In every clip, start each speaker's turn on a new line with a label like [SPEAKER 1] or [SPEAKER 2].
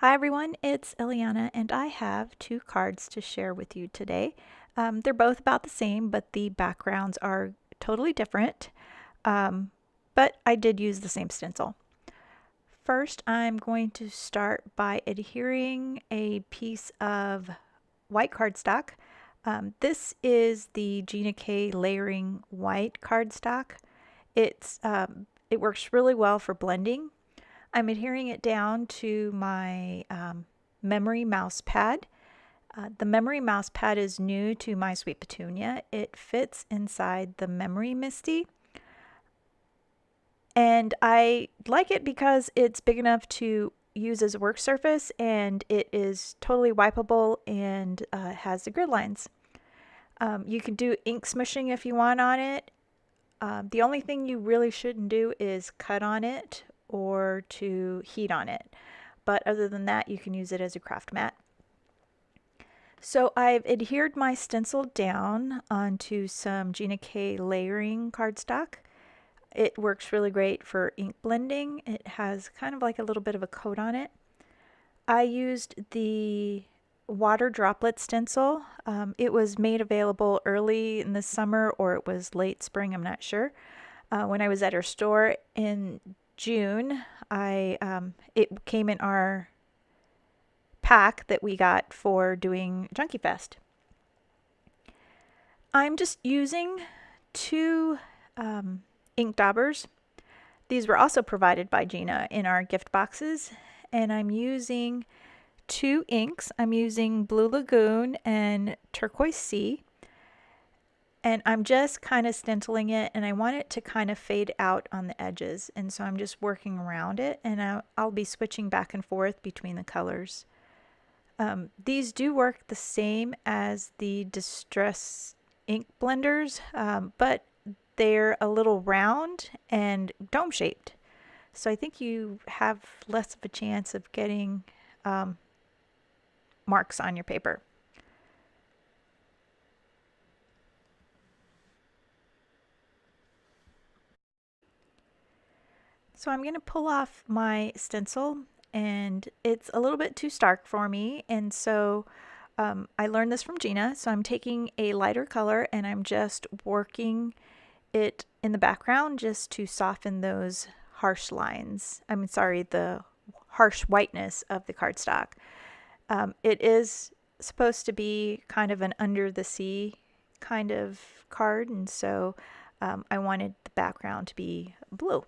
[SPEAKER 1] Hi everyone, it's Eliana and I have two cards to share with you today. They're both about the same, but the backgrounds are totally different. But I did use the same stencil. First, I'm going to start by adhering a piece of white cardstock. This is the Gina K layering white cardstock. It works really well for blending. I'm adhering it down to my memory mouse pad. The memory mouse pad is new to my Sweet Petunia. It fits inside the memory MISTI. And I like it because it's big enough to use as a work surface, and it is totally wipeable and has the grid lines. You can do ink smushing if you want on it. The only thing you really shouldn't do is cut on it or to heat on it. But other than that, you can use it as a craft mat. So I've adhered my stencil down onto some Gina K layering cardstock. It works really great for ink blending. It has kind of like a little bit of a coat on it. I used the water droplet stencil. It was made available early in the summer or it was late spring, I'm not sure. When I was at her store in June, it came in our pack that we got for doing Junkie Fest. I'm just using two ink daubers. These were also provided by Gina in our gift boxes, and I'm using two inks. I'm using Blue Lagoon and Turquoise Sea. And I'm just kind of stenciling it, and I want it to kind of fade out on the edges. And so I'm just working around it, and I'll be switching back and forth between the colors. These do work the same as the Distress ink blenders, but they're a little round and dome shaped. So I think you have less of a chance of getting marks on your paper. So I'm going to pull off my stencil, and it's a little bit too stark for me, and so I learned this from Gina. So I'm taking a lighter color and I'm just working it in the background just to soften those harsh lines. I'm sorry, the harsh whiteness of the cardstock. It is supposed to be kind of an under the sea kind of card, and so I wanted the background to be blue.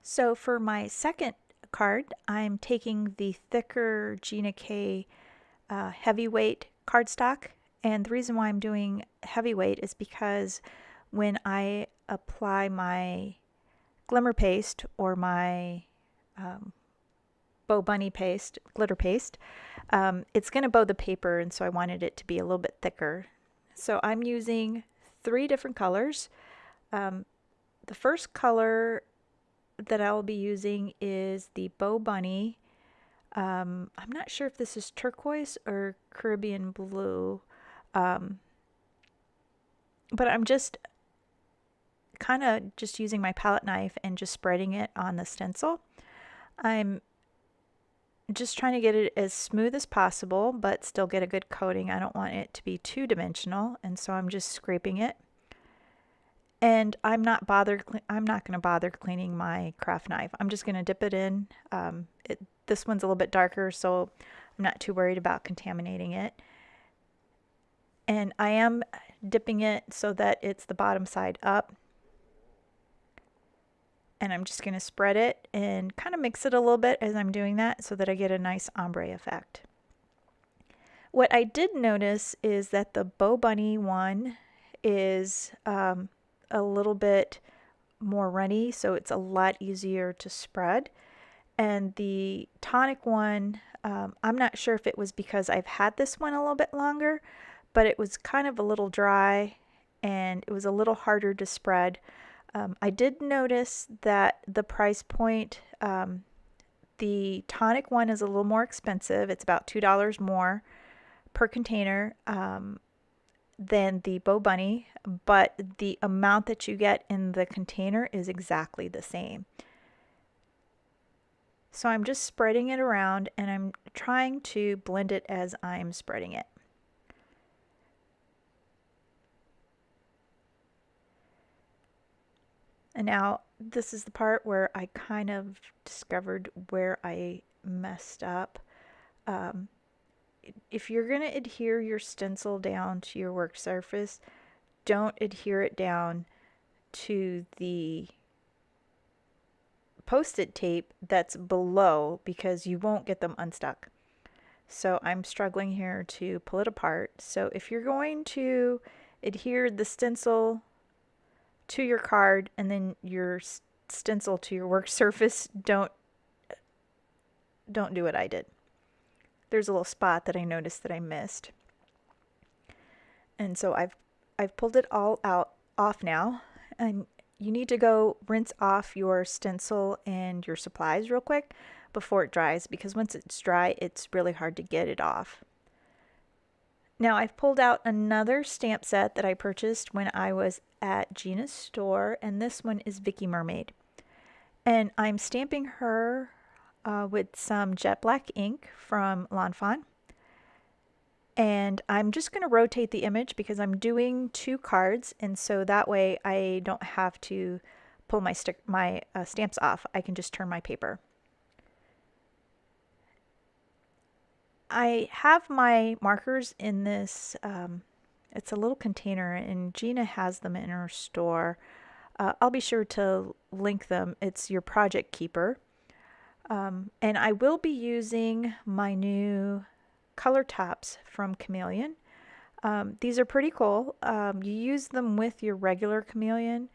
[SPEAKER 1] So for my second card, I'm taking the thicker Gina K heavyweight cardstock. And the reason why I'm doing heavyweight is because when I apply my Glimmer paste or my BoBunny paste, glitter paste, it's going to bow the paper, and so I wanted it to be a little bit thicker. So I'm using 3 different colors. The first color that I'll be using is the BoBunny. I'm not sure if this is turquoise or Caribbean blue, but I'm just kind of just using my palette knife and just spreading it on the stencil. I'm just trying to get it as smooth as possible, but still get a good coating. I don't want it to be two-dimensional, and so I'm just scraping it. And I'm not going to bother cleaning my craft knife. I'm just going to dip it in. This one's a little bit darker, so I'm not too worried about contaminating it. And I am dipping it so that it's the bottom side up. And I'm just going to spread it and kind of mix it a little bit as I'm doing that so that I get a nice ombre effect. What I did notice is that the BoBunny one is a little bit more runny, so it's a lot easier to spread. And the Tonic one, I'm not sure if it was because I've had this one a little bit longer, but it was kind of a little dry and it was a little harder to spread. I did notice that the price point, the Tonic one is a little more expensive. It's about $2 more per container than the BoBunny, but the amount that you get in the container is exactly the same. So I'm just spreading it around and I'm trying to blend it as I'm spreading it. And now this is the part where I kind of discovered where I messed up. If you're going to adhere your stencil down to your work surface, don't adhere it down to the post-it tape that's below because you won't get them unstuck. So I'm struggling here to pull it apart. So if you're going to adhere the stencil to your card and then your stencil to your work surface, don't do what I did. There's a little spot that I noticed that I missed. And so I've pulled it all off now, and you need to go rinse off your stencil and your supplies real quick before it dries, because once it's dry, it's really hard to get it off. Now I've pulled out another stamp set that I purchased when I was at Gina's store, and this one is Vicky Mermaid. And I'm stamping her with some jet black ink from Fawn. And I'm just going to rotate the image because I'm doing 2 cards, and so that way I don't have to pull my stamps off. I can just turn my paper. I have my markers in this, it's a little container, and Gina has them in her store. I'll be sure to link them. It's your project keeper. And I will be using my new color tops from Chameleon. These are pretty cool. You use them with your regular Chameleon,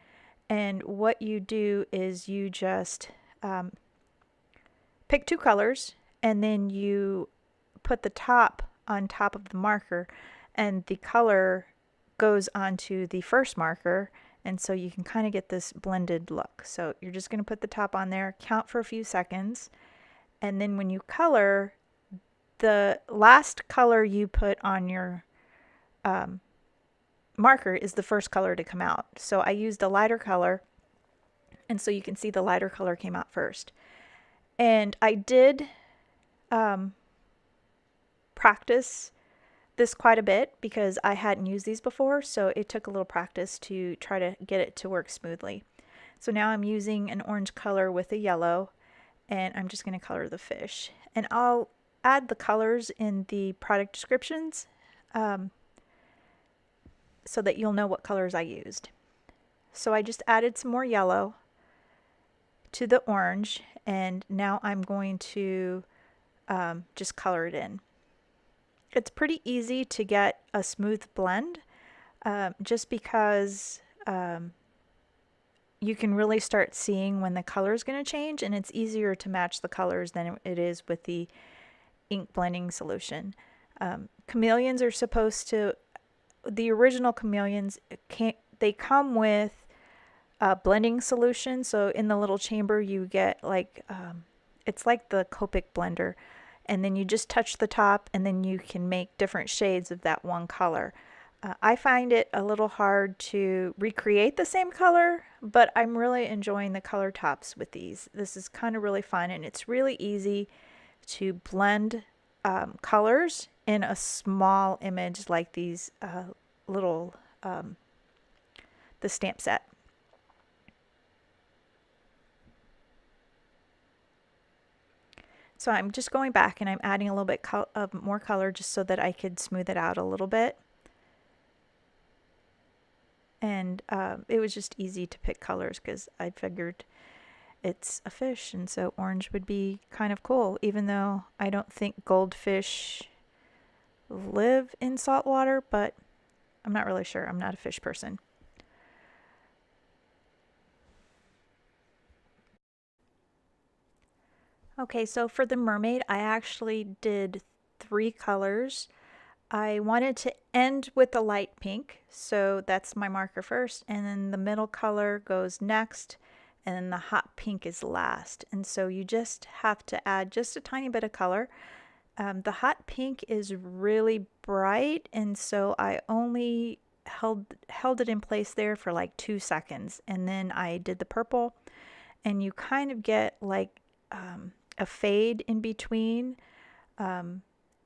[SPEAKER 1] and what you do is you just pick 2 colors, and then you put the top on top of the marker, and the color goes onto the first marker, and so you can kind of get this blended look. So you're just going to put the top on there, count for a few seconds, and then when you color, the last color you put on your marker is the first color to come out. So I used a lighter color, and so you can see the lighter color came out first. And I did practice this quite a bit because I hadn't used these before, so it took a little practice to try to get it to work smoothly. So now I'm using an orange color with a yellow, and I'm just going to color the fish. And I'll add the colors in the product descriptions so that you'll know what colors I used. So I just added some more yellow to the orange, and now I'm going to just color it in. It's pretty easy to get a smooth blend just because you can really start seeing when the color is going to change, and it's easier to match the colors than it is with the ink blending solution. Chameleons are supposed to, the original Chameleons, they come with a blending solution. So in the little chamber you get like, it's like the Copic blender, and then you just touch the top and then you can make different shades of that one color. I find it a little hard to recreate the same color, but I'm really enjoying the color tops with these. This is kind of really fun, and it's really easy to blend colors in a small image like these little, the stamp set. So I'm just going back and I'm adding a little bit of more color just so that I could smooth it out a little bit. And it was just easy to pick colors because I figured it's a fish, and so orange would be kind of cool, even though I don't think goldfish live in salt water, but I'm not really sure. I'm not a fish person. Okay, so for the mermaid, I actually did 3 colors. I wanted to end with the light pink, so that's my marker first, and then the middle color goes next, and then the hot pink is last. And so you just have to add just a tiny bit of color. The hot pink is really bright, and so I only held it in place there for like 2 seconds, and then I did the purple, and you kind of get like a fade in between. And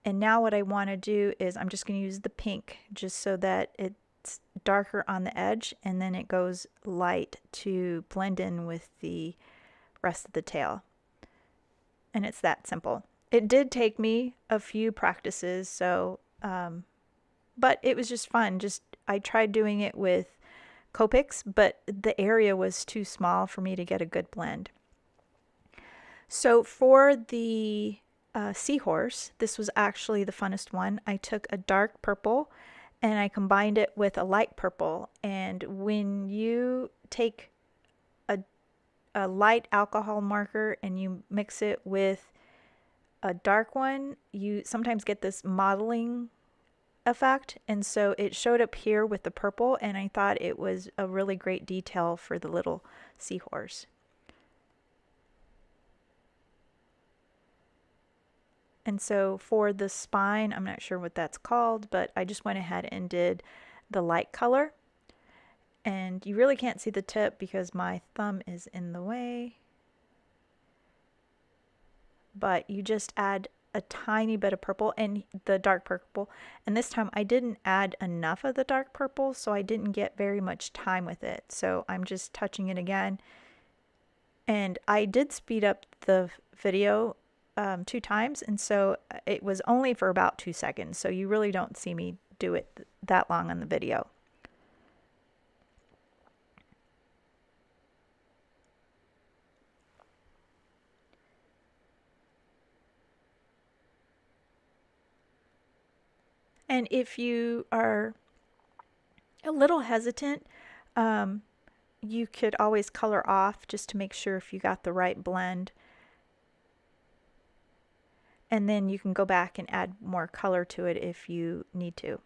[SPEAKER 1] now what I want to do is I'm just going to use the pink just so that it's darker on the edge, and then it goes light to blend in with the rest of the tail. And it's that simple. It did take me a few practices, so but it was just fun. I tried doing it with Copics, but the area was too small for me to get a good blend. So for the Seahorse, this was actually the funnest one. I took a dark purple and I combined it with a light purple. And when you take a light alcohol marker and you mix it with a dark one, you sometimes get this modeling effect. And so it showed up here with the purple, and I thought it was a really great detail for the little seahorse. And so for the spine, I'm not sure what that's called, but I just went ahead and did the light color. And you really can't see the tip because my thumb is in the way. But you just add a tiny bit of purple and the dark purple. And this time I didn't add enough of the dark purple, so I didn't get very much time with it. So I'm just touching it again. And I did speed up the video 2 times, and so it was only for about 2 seconds. So you really don't see me do it that long on the video. And if you are a little hesitant, you could always color off just to make sure if you got the right blend. And then you can go back and add more color to it if you need to.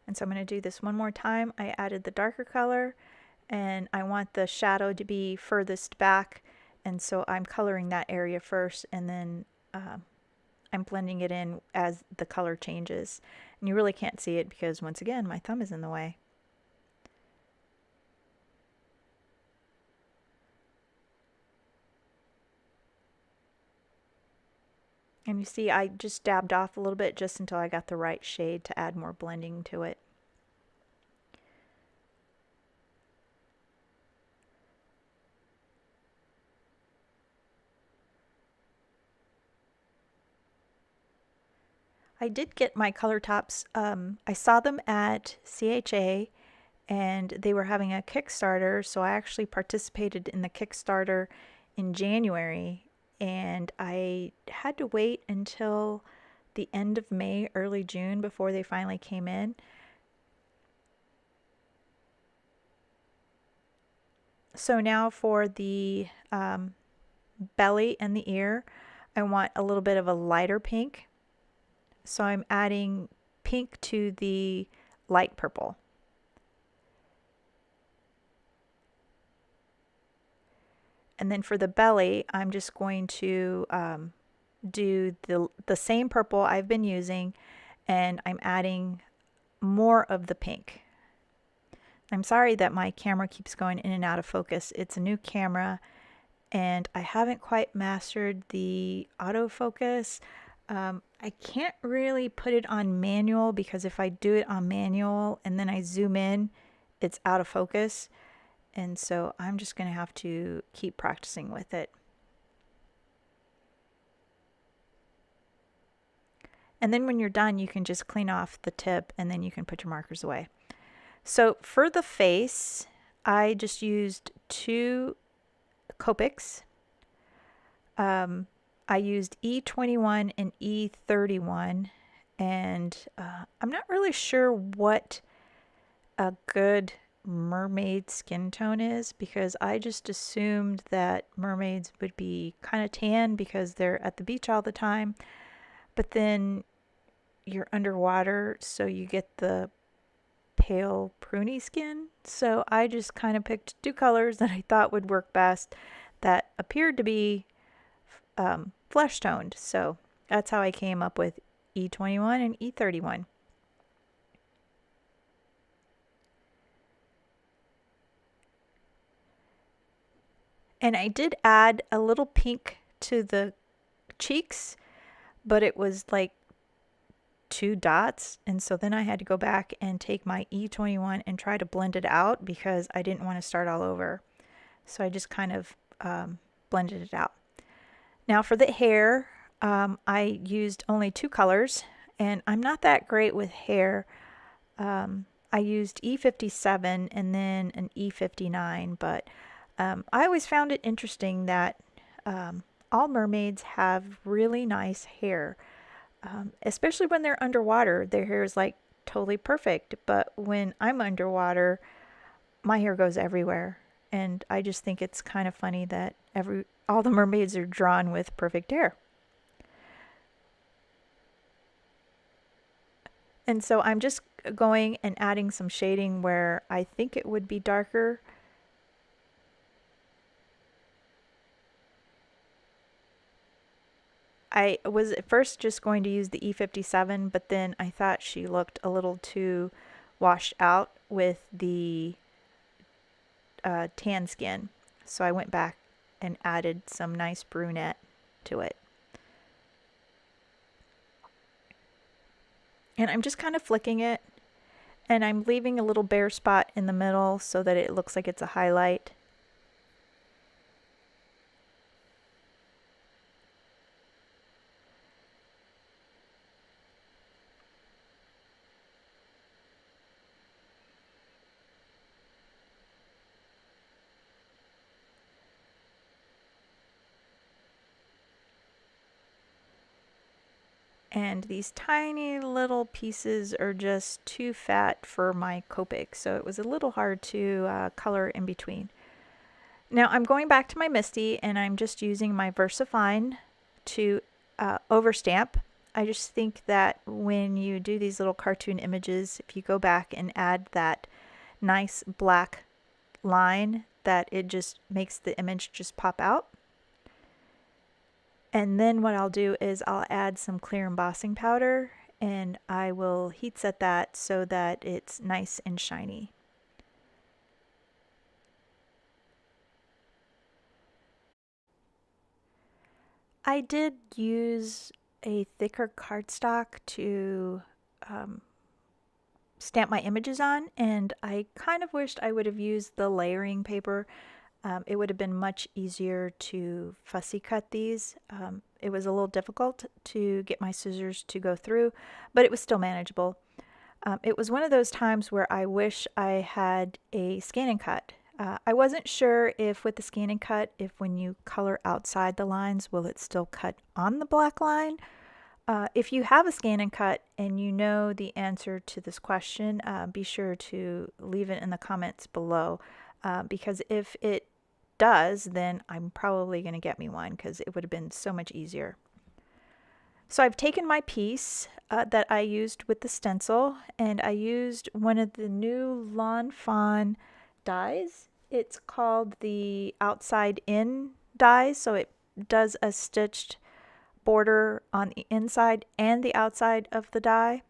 [SPEAKER 1] And so I'm going to do this one more time. I added the darker color, and I want the shadow to be furthest back. And so I'm coloring that area first, and then I'm blending it in as the color changes. And you really can't see it because, once again, my thumb is in the way. And you see I just dabbed off a little bit just until I got the right shade to add more blending to it. I did get my color tops. I saw them at CHA and they were having a Kickstarter, so I actually participated in the Kickstarter in January, and I had to wait until the end of May, early June before they finally came in. So now for the belly and the ear, I want a little bit of a lighter pink. So I'm adding pink to the light purple. And then for the belly, I'm just going to do the same purple I've been using, and I'm adding more of the pink. I'm sorry that my camera keeps going in and out of focus. It's a new camera, and I haven't quite mastered the autofocus. I can't really put it on manual because if I do it on manual and then I zoom in, it's out of focus. And so I'm just going to have to keep practicing with it. And then when you're done, you can just clean off the tip and then you can put your markers away. So for the face, I just used 2 Copics. I used E21 and E31, and I'm not really sure what a good mermaid skin tone is, because I just assumed that mermaids would be kind of tan because they're at the beach all the time, but then you're underwater, so you get the pale pruny skin. So I just kind of picked 2 colors that I thought would work best that appeared to be flesh toned. So that's how I came up with E21 and E31. And I did add a little pink to the cheeks, but it was like 2 dots, and so then I had to go back and take my E21 and try to blend it out because I didn't want to start all over. So I just kind of blended it out. Now for the hair, I used only 2 colors, and I'm not that great with hair. I used E57 and then an E59, but I always found it interesting that all mermaids have really nice hair. Especially when they're underwater, their hair is like totally perfect. But when I'm underwater, my hair goes everywhere. And I just think it's kind of funny that all the mermaids are drawn with perfect hair. And so I'm just going and adding some shading where I think it would be darker. I was at first just going to use the E57, but then I thought she looked a little too washed out with the tan skin. So I went back and added some nice brunette to it. And I'm just kind of flicking it, and I'm leaving a little bare spot in the middle so that it looks like it's a highlight. And these tiny little pieces are just too fat for my Copic, so it was a little hard to color in between. Now I'm going back to my MISTI, and I'm just using my VersaFine to overstamp. I just think that when you do these little cartoon images, if you go back and add that nice black line, that it just makes the image just pop out. And then what I'll do is I'll add some clear embossing powder, and I will heat set that so that it's nice and shiny. I did use a thicker cardstock to stamp my images on, and I kind of wished I would have used the layering paper. It would have been much easier to fussy cut these. It was a little difficult to get my scissors to go through, but it was still manageable. It was one of those times where I wish I had a scan and cut. I wasn't sure if with the scan and cut, if when you color outside the lines, will it still cut on the black line? If you have a scan and cut and you know the answer to this question, be sure to leave it in the comments below, because if it does, then I'm probably going to get me one because it would have been so much easier. So I've taken my piece that I used with the stencil, and I used one of the new Lawn Fawn dies. It's called the Outside In die, so it does a stitched border on the inside and the outside of the die.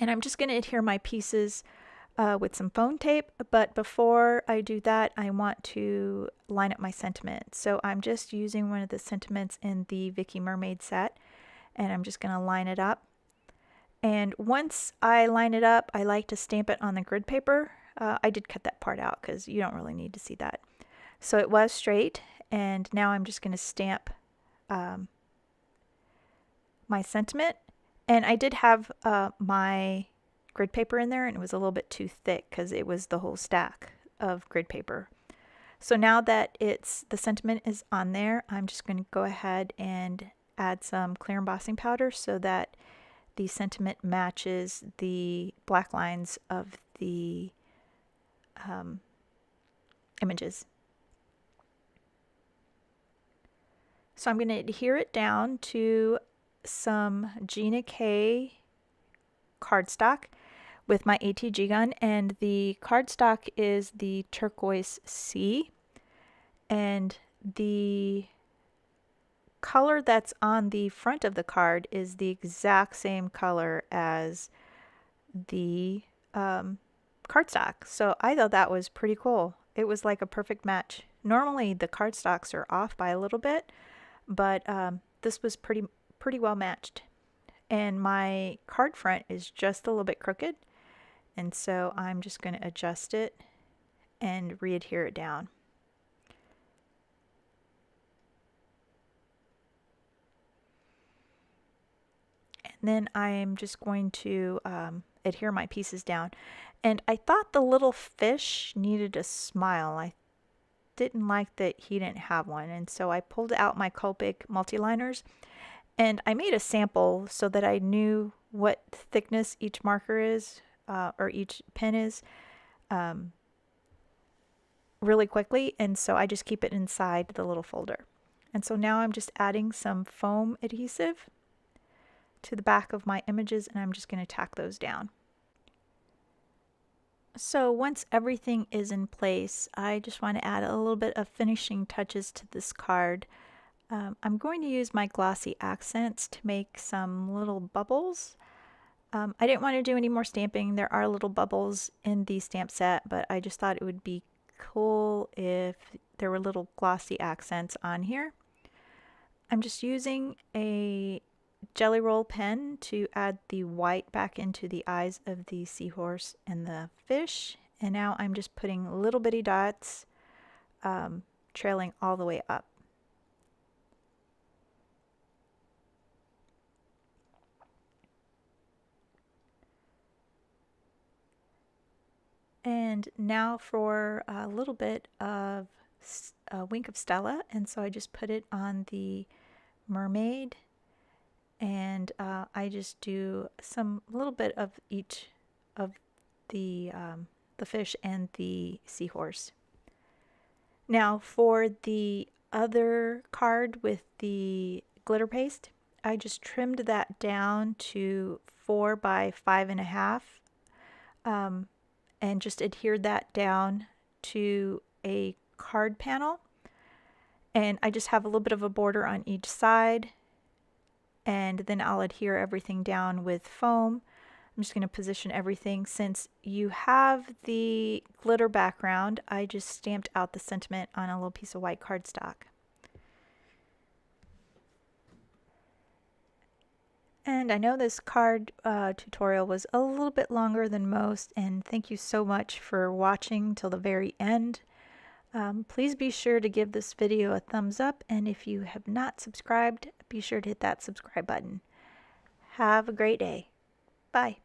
[SPEAKER 1] And I'm just going to adhere my pieces with some foam tape, but before I do that, I want to line up my sentiment. So I'm just using one of the sentiments in the Vicky Mermaid set, and I'm just going to line it up. And once I line it up, I like to stamp it on the grid paper. I did cut that part out because you don't really need to see that. So it was straight, and now I'm just going to stamp my sentiment. And I did have my grid paper in there, and it was a little bit too thick because it was the whole stack of grid paper. So now that the sentiment is on there, I'm just going to go ahead and add some clear embossing powder so that the sentiment matches the black lines of the images. So I'm going to adhere it down to some Gina K cardstock with my ATG gun, and the cardstock is the Turquoise C, and the color that's on the front of the card is the exact same color as the cardstock. So I thought that was pretty cool. it was like a perfect match. Normally the cardstocks are off by a little bit, but this was pretty well matched. And my card front is just a little bit crooked, and so I'm just going to adjust it and re-adhere it down. And then I'm just going to adhere my pieces down. And I thought the little fish needed a smile. I didn't like that he didn't have one, and so I pulled out my Copic multiliners and I made a sample so that I knew what thickness each marker is, or each pen is, really quickly, and so I just keep it inside the little folder. And so now I'm just adding some foam adhesive to the back of my images, and I'm just going to tack those down. So once everything is in place, I just want to add a little bit of finishing touches to this card. I'm going to use my glossy accents to make some little bubbles. I didn't want to do any more stamping. There are little bubbles in the stamp set, but I just thought it would be cool if there were little glossy accents on here. I'm just using a jelly roll pen to add the white back into the eyes of the seahorse and the fish, and now I'm just putting little bitty dots trailing all the way up. And now for a little bit of a wink of Stella, and so I just put it on the mermaid, and I just do some little bit of each of the fish and the seahorse. Now for the other card with the glitter paste, I just trimmed that down to 4 by 5.5, and just adhered that down to a card panel. And I just have a little bit of a border on each side, and then I'll adhere everything down with foam. I'm just going to position everything. Since you have the glitter background, I just stamped out the sentiment on a little piece of white cardstock. And I know this card tutorial was a little bit longer than most, and thank you so much for watching till the very end. Please be sure to give this video a thumbs up, and if you have not subscribed, be sure to hit that subscribe button. Have a great day. Bye.